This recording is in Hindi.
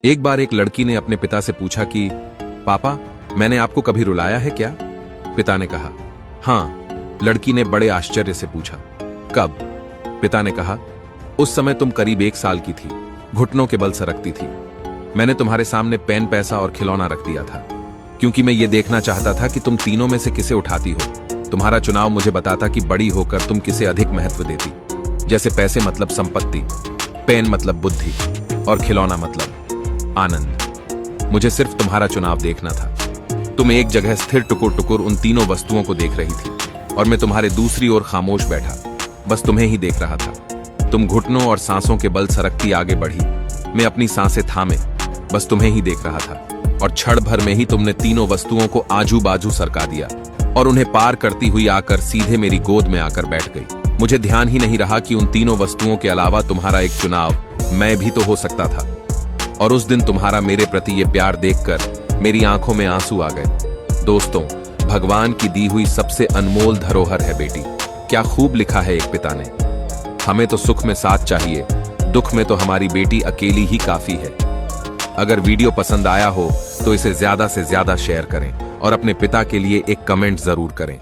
एक बार एक लड़की ने अपने पिता से पूछा कि पापा, मैंने आपको कभी रुलाया है क्या? पिता ने कहा, हाँ। लड़की ने बड़े आश्चर्य से पूछा, कब? पिता ने कहा, उस समय तुम करीब 1 साल की थी, घुटनों के बल सरकती थी। मैंने तुम्हारे सामने पेन, पैसा और खिलौना रख दिया था, क्योंकि मैं ये देखना चाहता था कि तुम तीनों में से किसे उठाती हो। तुम्हारा चुनाव मुझे बताता कि बड़ी होकर तुम किसे अधिक महत्व देती। जैसे पैसे मतलब संपत्ति, पेन मतलब बुद्धि और खिलौना मतलब आनंद। मुझे सिर्फ तुम्हारा चुनाव देखना था। तुम एक जगह स्थिर टुकुर टुकुर उन तीनों वस्तुओं को देख रही थी और मैं तुम्हारे दूसरी ओर खामोश बैठा, बस तुम्हें ही देख रहा था। तुम घुटनों और सांसों के बल सरकती आगे बढ़ी, मैं अपनी सांसें थामे बस तुम्हें ही देख रहा था, और क्षण भर में ही तुमने तीनों वस्तुओं को आजू बाजू सरका दिया और उन्हें पार करती हुई आकर सीधे मेरी गोद में आकर बैठ गई। मुझे ध्यान ही नहीं रहा कि उन तीनों वस्तुओं के अलावा तुम्हारा एक चुनाव मैं भी तो हो सकता था। और उस दिन तुम्हारा मेरे प्रति ये प्यार देखकर मेरी आंखों में आंसू आ गए। दोस्तों, भगवान की दी हुई सबसे अनमोल धरोहर है बेटी। क्या खूब लिखा है एक पिता ने। हमें तो सुख में साथ चाहिए, दुख में तो हमारी बेटी अकेली ही काफी है। अगर वीडियो पसंद आया हो तो इसे ज्यादा से ज्यादा शेयर करें और अपने पिता के लिए एक कमेंट जरूर करें।